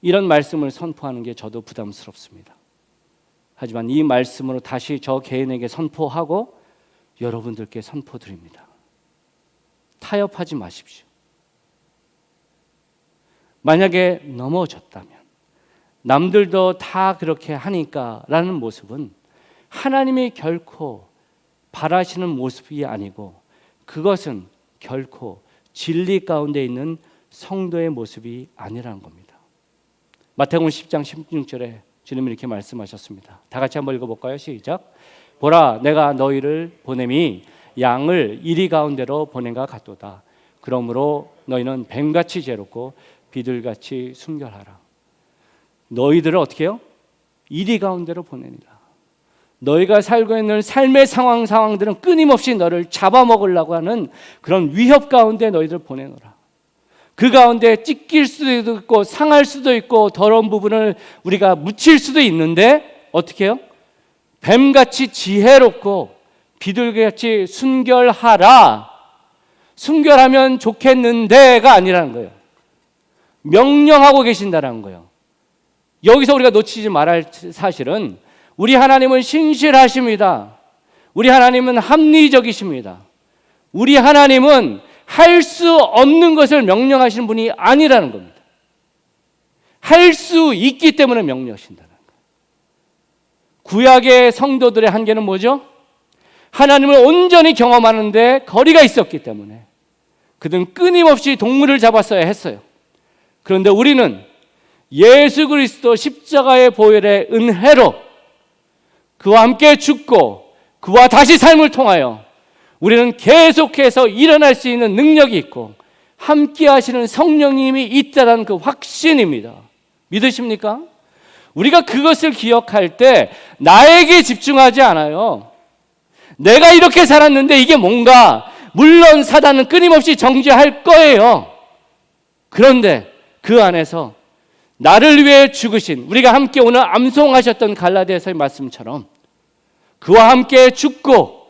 이런 말씀을 선포하는 게 저도 부담스럽습니다. 하지만 이 말씀으로 다시 저 개인에게 선포하고 여러분들께 선포드립니다. 타협하지 마십시오. 만약에 넘어졌다면 남들도 다 그렇게 하니까 라는 모습은 하나님이 결코 바라시는 모습이 아니고 그것은 결코 진리 가운데 있는 성도의 모습이 아니라는 겁니다. 마태복음 10장 16절에 주님이 이렇게 말씀하셨습니다. 다 같이 한번 읽어볼까요? 시작. 보라, 내가 너희를 보냄이 양을 이리 가운데로 보낸가 같도다. 그러므로 너희는 뱀같이 괴롭고 비둘같이 순결하라. 너희들을 어떻게 해요? 이리 가운데로 보내니라. 너희가 살고 있는 삶의 상황들은 끊임없이 너를 잡아먹으려고 하는 그런 위협 가운데 너희들 보내노라. 그 가운데 찢길 수도 있고 상할 수도 있고 더러운 부분을 우리가 묻힐 수도 있는데 어떻게 해요? 뱀같이 지혜롭고 비둘기같이 순결하라. 순결하면 좋겠는데가 아니라는 거예요. 명령하고 계신다는 거예요. 여기서 우리가 놓치지 말아야 할 사실은 우리 하나님은 신실하십니다. 우리 하나님은 합리적이십니다. 우리 하나님은 할 수 없는 것을 명령하시는 분이 아니라는 겁니다. 할 수 있기 때문에 명령하신다는 거예요. 구약의 성도들의 한계는 뭐죠? 하나님을 온전히 경험하는데 거리가 있었기 때문에 그들은 끊임없이 동물을 잡았어야 했어요. 그런데 우리는 예수 그리스도 십자가의 보혈의 은혜로 그와 함께 죽고 그와 다시 삶을 통하여 우리는 계속해서 일어날 수 있는 능력이 있고 함께 하시는 성령님이 있다는 그 확신입니다. 믿으십니까? 우리가 그것을 기억할 때 나에게 집중하지 않아요. 내가 이렇게 살았는데 이게 뭔가, 물론 사단은 끊임없이 정죄할 거예요. 그런데 그 안에서 나를 위해 죽으신, 우리가 함께 오늘 암송하셨던 갈라디아서의 말씀처럼 그와 함께 죽고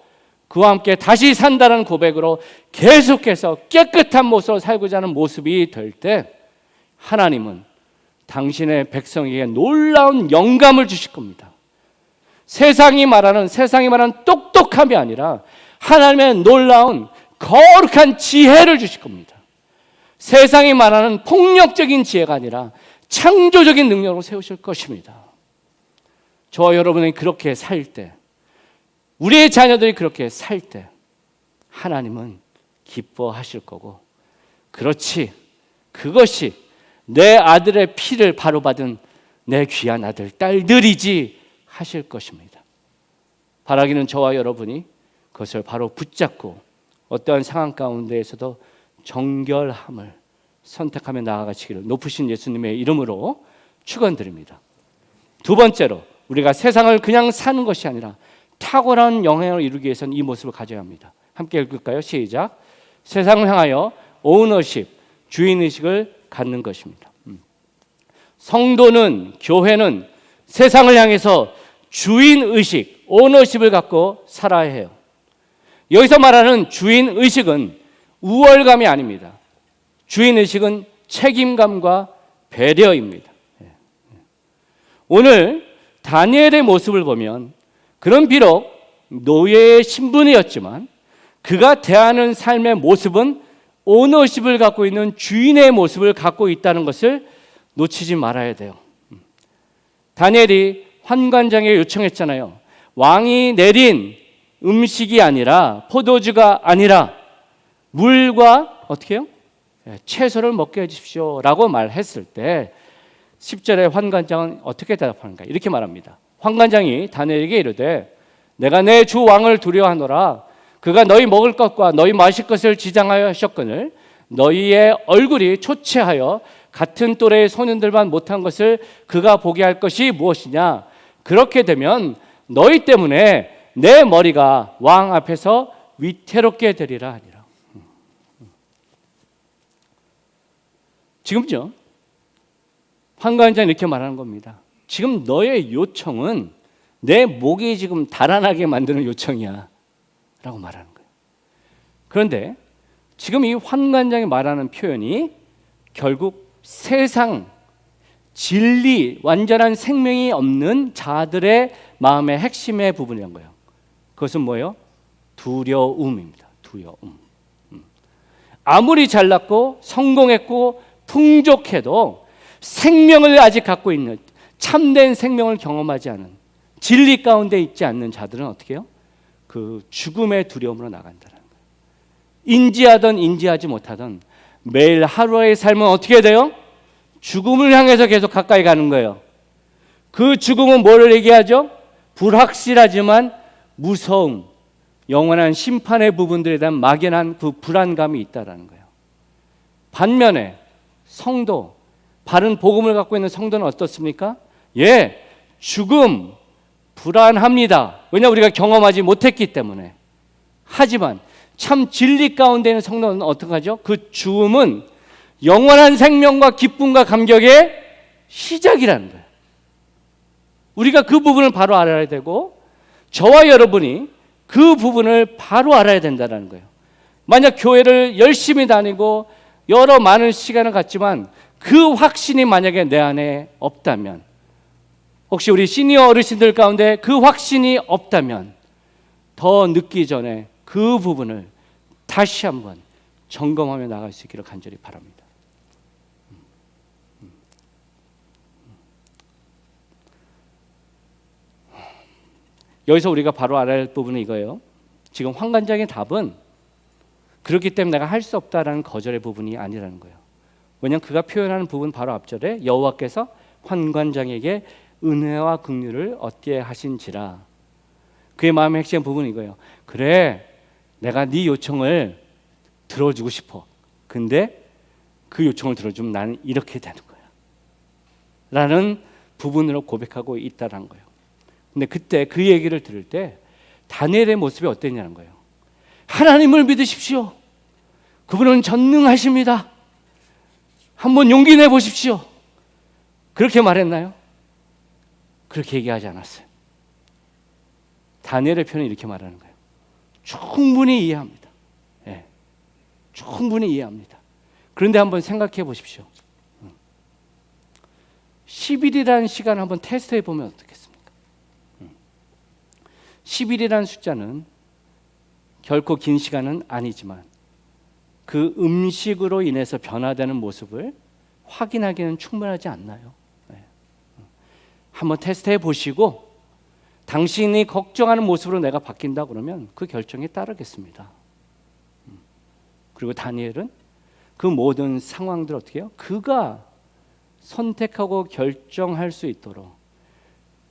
그와 함께 다시 산다는 고백으로 계속해서 깨끗한 모습으로 살고자 하는 모습이 될 때 하나님은 당신의 백성에게 놀라운 영감을 주실 겁니다. 세상이 말하는 똑똑함이 아니라 하나님의 놀라운 거룩한 지혜를 주실 겁니다. 세상이 말하는 폭력적인 지혜가 아니라 창조적인 능력으로 세우실 것입니다. 저와 여러분이 그렇게 살 때, 우리의 자녀들이 그렇게 살 때 하나님은 기뻐하실 거고, 그렇지, 그것이 내 아들의 피를 바로 받은 내 귀한 아들, 딸들이지 하실 것입니다. 바라기는 저와 여러분이 그것을 바로 붙잡고 어떠한 상황 가운데에서도 정결함을 선택하며 나아가시기를 높으신 예수님의 이름으로 축원드립니다. 두 번째로, 우리가 세상을 그냥 사는 것이 아니라 탁월한 영향을 이루기 위해서는 이 모습을 가져야 합니다. 함께 읽을까요? 시작. 세상을 향하여 오너십, 주인의식을 갖는 것입니다. 성도는, 교회는 세상을 향해서 주인의식, 오너십을 갖고 살아야 해요. 여기서 말하는 주인의식은 우월감이 아닙니다. 주인의식은 책임감과 배려입니다. 오늘 다니엘의 모습을 보면 그는 비록 노예의 신분이었지만 그가 대하는 삶의 모습은 오너십을 갖고 있는 주인의 모습을 갖고 있다는 것을 놓치지 말아야 돼요. 다니엘이 환관장에 요청했잖아요. 왕이 내린 음식이 아니라 포도주가 아니라 물과 어떻게 해요? 채소를 먹게 해주십시오 라고 말했을 때 10절에 환관장은 어떻게 대답하는가? 이렇게 말합니다. 환관장이 다니엘에게 이르되 내가 내 주 왕을 두려워하노라. 그가 너희 먹을 것과 너희 마실 것을 지장하셨거늘 너희의 얼굴이 초췌하여 같은 또래의 소년들만 못한 것을 그가 보게 할 것이 무엇이냐? 그렇게 되면 너희 때문에 내 머리가 왕 앞에서 위태롭게 되리라 하니라. 지금요, 환관장이 이렇게 말하는 겁니다. 지금 너의 요청은 내 목이 지금 달아나게 만드는 요청이야 라고 말하는 거예요. 그런데 지금 이 환관장이 말하는 표현이 결국 세상, 진리, 완전한 생명이 없는 자들의 마음의 핵심의 부분이란 거예요. 그것은 뭐예요? 두려움입니다. 두려움. 아무리 잘났고 성공했고 풍족해도 생명을 아직 갖고 있는, 참된 생명을 경험하지 않은, 진리 가운데 있지 않는 자들은 어떻게 해요? 그 죽음의 두려움으로 나간다는 거예요. 인지하든 인지하지 못하든 매일 하루의 삶은 어떻게 돼요? 죽음을 향해서 계속 가까이 가는 거예요. 그 죽음은 뭐를 얘기하죠? 불확실하지만 무서움, 영원한 심판의 부분들에 대한 막연한 그 불안감이 있다라는 거예요. 반면에 성도, 바른 복음을 갖고 있는 성도는 어떻습니까? 예, 죽음 불안합니다. 왜냐 우리가 경험하지 못했기 때문에. 하지만 참 진리 가운데 있는 성도는 어떻게 하죠? 그 죽음은 영원한 생명과 기쁨과 감격의 시작이라는 거예요. 우리가 그 부분을 바로 알아야 되고 저와 여러분이 그 부분을 바로 알아야 된다는 거예요. 만약 교회를 열심히 다니고 여러 많은 시간을 갖지만 그 확신이 만약에 내 안에 없다면, 혹시 우리 시니어 어르신들 가운데 그 확신이 없다면 더 늦기 전에 그 부분을 다시 한번 점검하며 나갈 수 있기를 간절히 바랍니다. 여기서 우리가 바로 알아야 할 부분은 이거예요. 지금 환관장의 답은 그렇기 때문에 내가 할 수 없다라는 거절의 부분이 아니라는 거예요. 왜냐하면 그가 표현하는 부분 바로 앞절에 여호와께서 환관장에게 은혜와 긍휼을 얻게 하신지라. 그의 마음의 핵심 부분이 이거예요. 그래, 내가 네 요청을 들어주고 싶어. 근데 그 요청을 들어주면 나는 이렇게 되는 거야 라는 부분으로 고백하고 있다는 거예요. 근데 그때 그 얘기를 들을 때 다니엘의 모습이 어땠냐는 거예요. 하나님을 믿으십시오. 그분은 전능하십니다. 한번 용기 내보십시오. 그렇게 말했나요? 그렇게 얘기하지 않았어요. 다니엘의 표현은 이렇게 말하는 거예요. 충분히 이해합니다. 네, 충분히 이해합니다. 그런데 한번 생각해 보십시오. 10일이라는 시간을 한번 테스트해 보면 어떻겠습니까? 10일이라는 숫자는 결코 긴 시간은 아니지만 그 음식으로 인해서 변화되는 모습을 확인하기는 충분하지 않나요? 네. 한번 테스트해 보시고 당신이 걱정하는 모습으로 내가 바뀐다 그러면 그 결정에 따르겠습니다. 그리고 다니엘은 그 모든 상황들을 어떻게 해요? 그가 선택하고 결정할 수 있도록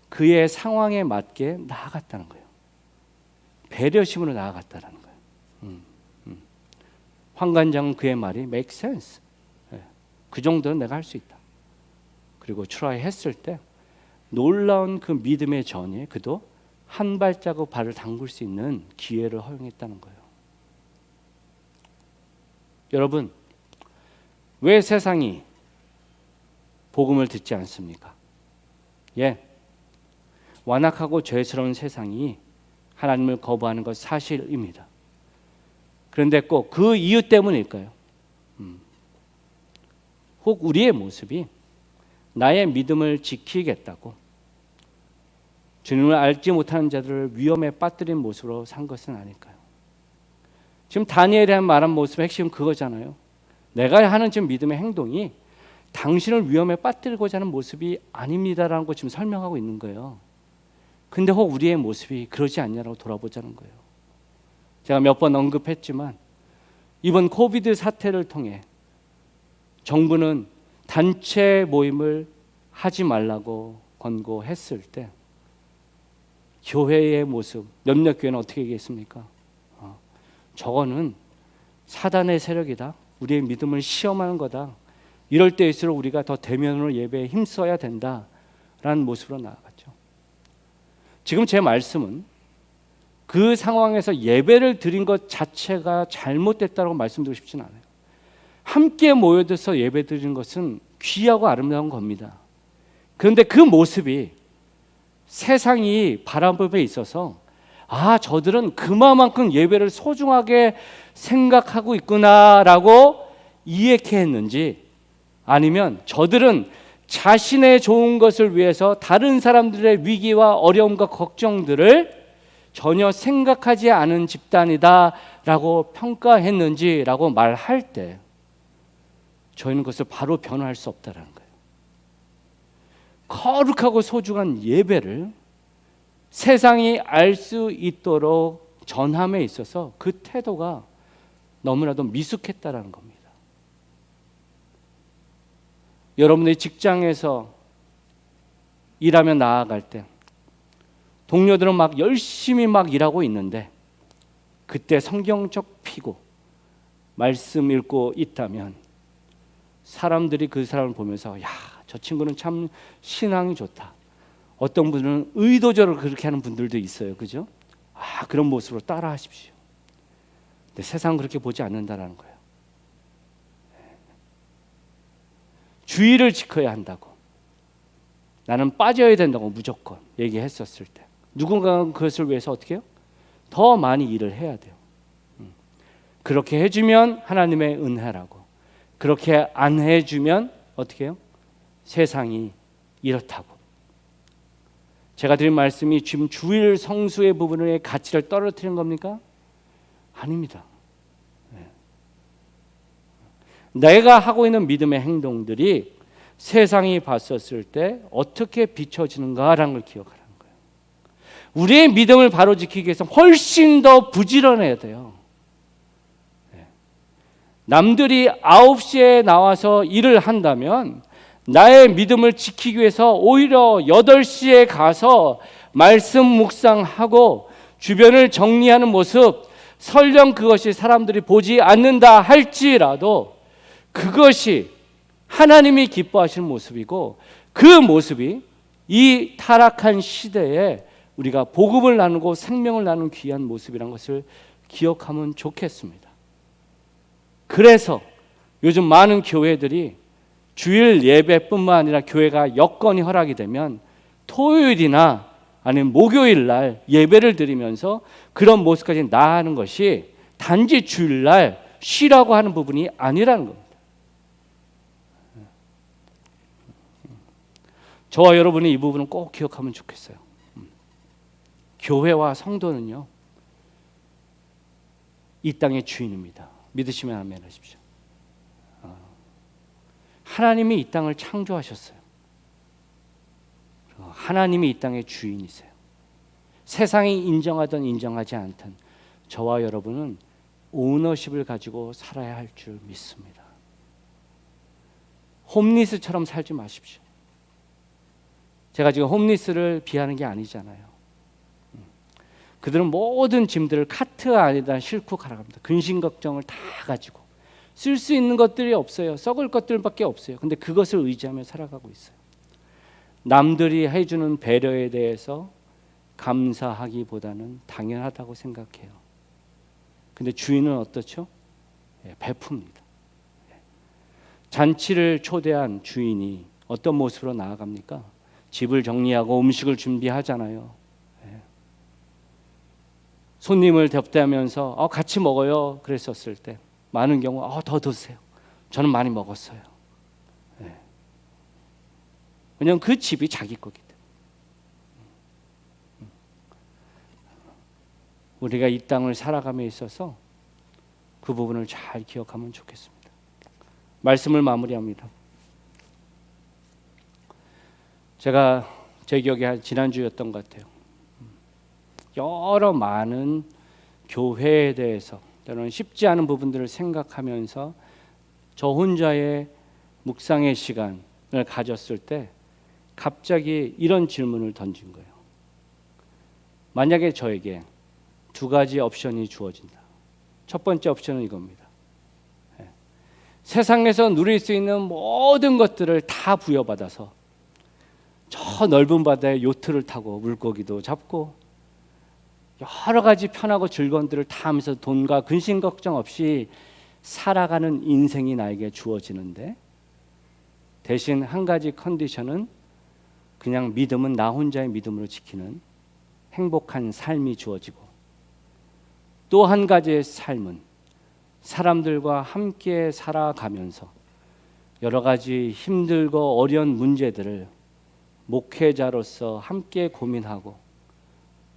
그의 상황에 맞게 나아갔다는 거예요. 배려심으로 나아갔다는 거예요. 환관장은 그의 말이 make sense. 그 정도는 내가 할 수 있다. 그리고 트라이 했을 때 놀라운 그 믿음의 전이에 그도 한 발자국 발을 담글 수 있는 기회를 허용했다는 거예요. 여러분, 왜 세상이 복음을 듣지 않습니까? 예, 완악하고 죄스러운 세상이 하나님을 거부하는 것 사실입니다. 그런데 꼭 그 이유 때문일까요? 혹 우리의 모습이 나의 믿음을 지키겠다고 주님을 알지 못하는 자들을 위험에 빠뜨린 모습으로 산 것은 아닐까요? 지금 다니엘이 말한 모습의 핵심은 그거잖아요. 내가 하는 지금 믿음의 행동이 당신을 위험에 빠뜨리고자 하는 모습이 아닙니다라는 거 지금 설명하고 있는 거예요. 근데 혹 우리의 모습이 그러지 않냐라고 돌아보자는 거예요. 제가 몇 번 언급했지만 이번 코비드 사태를 통해 정부는 단체 모임을 하지 말라고 권고했을 때 교회의 모습, 몇몇 교회는 어떻게 얘기했습니까? 저거는 사단의 세력이다. 우리의 믿음을 시험하는 거다. 이럴 때일수록 우리가 더 대면으로 예배에 힘써야 된다라는 모습으로 나아갔죠. 지금 제 말씀은 그 상황에서 예배를 드린 것 자체가 잘못됐다고 말씀드리고 싶지는 않아요. 함께 모여들어서 예배 드리는 것은 귀하고 아름다운 겁니다. 그런데 그 모습이 세상이 바라봄에 있어서 저들은 그만큼 예배를 소중하게 생각하고 있구나라고 이해했는지, 아니면 저들은 자신의 좋은 것을 위해서 다른 사람들의 위기와 어려움과 걱정들을 전혀 생각하지 않은 집단이다라고 평가했는지라고 말할 때 저희는 그것을 바로 변화할 수 없다라는 거예요. 거룩하고 소중한 예배를 세상이 알 수 있도록 전함에 있어서 그 태도가 너무나도 미숙했다라는 겁니다. 여러분의 직장에서 일하며 나아갈 때 동료들은 막 열심히 막 일하고 있는데 그때 성경책 피고 말씀 읽고 있다면 사람들이 그 사람을 보면서 저 친구는 참 신앙이 좋다. 어떤 분은 의도적으로 그렇게 하는 분들도 있어요. 그죠? 그런 모습으로 따라 하십시오. 근데 세상은 그렇게 보지 않는다라는 거예요. 주의를 지켜야 한다고, 나는 빠져야 된다고 무조건 얘기했었을 때 누군가는 그것을 위해서 어떻게 해요? 더 많이 일을 해야 돼요. 그렇게 해주면 하나님의 은혜라고, 그렇게 안 해주면 어떻게 해요? 세상이 이렇다고. 제가 드린 말씀이 지금 주일 성수의 부분의 가치를 떨어뜨리는 겁니까? 아닙니다. 내가 하고 있는 믿음의 행동들이 세상이 봤었을 때 어떻게 비춰지는가라는 걸 기억하라는 거예요. 우리의 믿음을 바로 지키기 위해서 훨씬 더 부지런해야 돼요. 남들이 9시에 나와서 일을 한다면 나의 믿음을 지키기 위해서 오히려 8시에 가서 말씀 묵상하고 주변을 정리하는 모습, 설령 그것이 사람들이 보지 않는다 할지라도 그것이 하나님이 기뻐하시는 모습이고, 그 모습이 이 타락한 시대에 우리가 복음을 나누고 생명을 나누는 귀한 모습이라는 것을 기억하면 좋겠습니다. 그래서 요즘 많은 교회들이 주일 예배뿐만 아니라 교회가 여건이 허락이 되면 토요일이나 아니면 목요일 날 예배를 드리면서 그런 모습까지 나아가는 것이 단지 주일날 쉬라고 하는 부분이 아니라는 겁니다. 저와 여러분이 이 부분은 꼭 기억하면 좋겠어요. 교회와 성도는요, 이 땅의 주인입니다. 믿으시면 아멘 하십시오. 하나님이 이 땅을 창조하셨어요. 하나님이 이 땅의 주인이세요. 세상이 인정하든 인정하지 않든 저와 여러분은 오너십을 가지고 살아야 할 줄 믿습니다. 홈리스처럼 살지 마십시오. 제가 지금 홈리스를 비하는 게 아니잖아요. 그들은 모든 짐들을 카트 안에다 싣고 가라갑니다. 근심 걱정을 다 가지고 쓸 수 있는 것들이 없어요. 썩을 것들밖에 없어요. 근데 그것을 의지하며 살아가고 있어요. 남들이 해주는 배려에 대해서 감사하기보다는 당연하다고 생각해요. 근데 주인은 어떻죠? 베풉니다. 잔치를 초대한 주인이 어떤 모습으로 나아갑니까? 집을 정리하고 음식을 준비하잖아요. 손님을 접대하면서 같이 먹어요 그랬었을 때 많은 경우 더 드세요. 저는 많이 먹었어요. 왜냐하면 그 집이 자기 거기 때문에. 우리가 이 땅을 살아감에 있어서 그 부분을 잘 기억하면 좋겠습니다. 말씀을 마무리합니다. 제가 제 기억에 지난주였던 것 같아요. 여러 많은 교회에 대해서 때로는 쉽지 않은 부분들을 생각하면서 저 혼자의 묵상의 시간을 가졌을 때 갑자기 이런 질문을 던진 거예요. 만약에 저에게 두 가지 옵션이 주어진다. 첫 번째 옵션은 이겁니다. 세상에서 누릴 수 있는 모든 것들을 다 부여받아서 저 넓은 바다에 요트를 타고 물고기도 잡고 여러 가지 편하고 즐거운 들을 다 하면서 돈과 근심 걱정 없이 살아가는 인생이 나에게 주어지는데 대신 한 가지 컨디션은 그냥 믿음은 나 혼자의 믿음으로 지키는 행복한 삶이 주어지고 또 한 가지의 삶은 사람들과 함께 살아가면서 여러 가지 힘들고 어려운 문제들을 목회자로서 함께 고민하고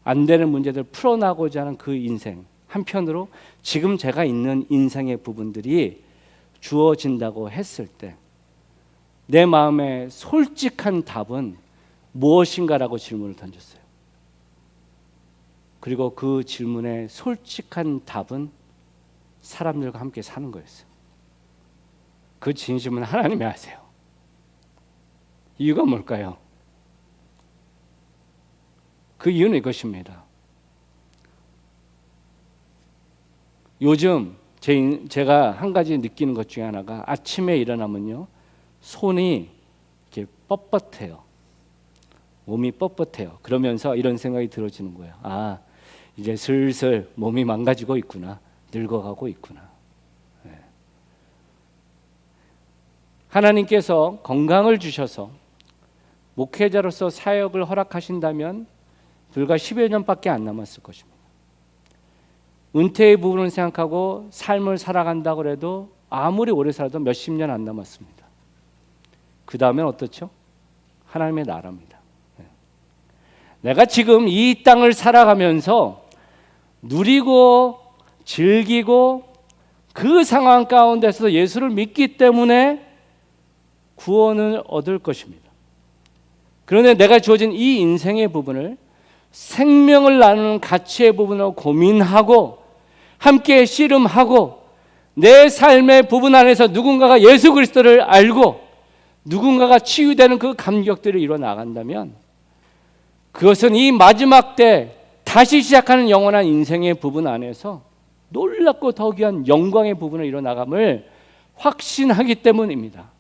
안 되는 문제들을 풀어나고자 하는 그 인생, 한편으로 지금 제가 있는 인생의 부분들이 주어진다고 했을 때 내 마음의 솔직한 답은 무엇인가라고 질문을 던졌어요. 그리고 그 질문의 솔직한 답은 사람들과 함께 사는 거였어요. 그 진심은 하나님이 아세요. 이유가 뭘까요? 그 이유는 이것입니다. 요즘 제가 한 가지 느끼는 것 중에 하나가 아침에 일어나면요 손이 이렇게 뻣뻣해요. 몸이 뻣뻣해요. 그러면서 이런 생각이 들어지는 거예요. 이제 슬슬 몸이 망가지고 있구나. 늙어가고 있구나. 하나님께서 건강을 주셔서 목회자로서 사역을 허락하신다면 불과 10여 년밖에 안 남았을 것입니다. 은퇴의 부분을 생각하고 삶을 살아간다고 해도 아무리 오래 살아도 몇십 년 안 남았습니다. 그 다음엔 어떻죠? 하나님의 나라입니다. 내가 지금 이 땅을 살아가면서 누리고 즐기고 그 상황 가운데서 예수를 믿기 때문에 구원을 얻을 것입니다. 그런데 내가 주어진 이 인생의 부분을 생명을 나누는 가치의 부분으로 고민하고 함께 씨름하고 내 삶의 부분 안에서 누군가가 예수 그리스도를 알고 누군가가 치유되는 그 감격들을 이뤄 나간다면 그것은 이 마지막 때 다시 시작하는 영원한 인생의 부분 안에서 놀랍고 더 귀한 영광의 부분을 이뤄 나감을 확신하기 때문입니다.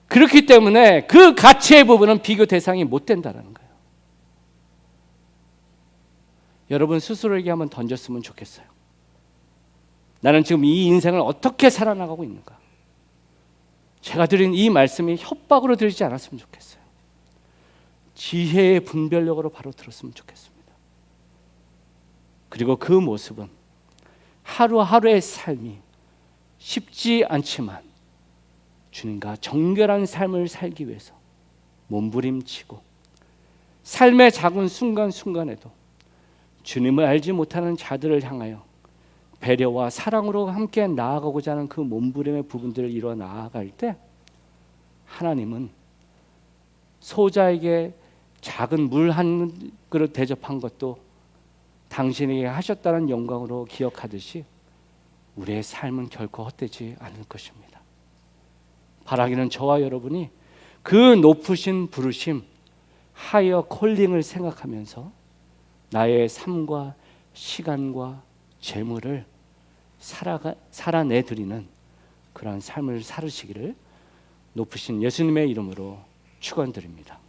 그렇기 때문에 그 가치의 부분은 비교 대상이 못 된다는 거예요. 여러분 스스로에게 한번 던졌으면 좋겠어요. 나는 지금 이 인생을 어떻게 살아나가고 있는가? 제가 드린 이 말씀이 협박으로 들리지 않았으면 좋겠어요. 지혜의 분별력으로 바로 들었으면 좋겠습니다. 그리고 그 모습은 하루하루의 삶이 쉽지 않지만 주님과 정결한 삶을 살기 위해서 몸부림치고 삶의 작은 순간순간에도 주님을 알지 못하는 자들을 향하여 배려와 사랑으로 함께 나아가고자 하는 그 몸부림의 부분들을 이뤄 나아갈 때 하나님은 소자에게 작은 물 한 그릇 대접한 것도 당신에게 하셨다는 영광으로 기억하듯이 우리의 삶은 결코 헛되지 않을 것입니다. 바라기는 저와 여러분이 그 높으신 부르심 하이어 콜링을 생각하면서 나의 삶과 시간과 재물을 살아내드리는 그러한 삶을 살으시기를 높으신 예수님의 이름으로 축원드립니다.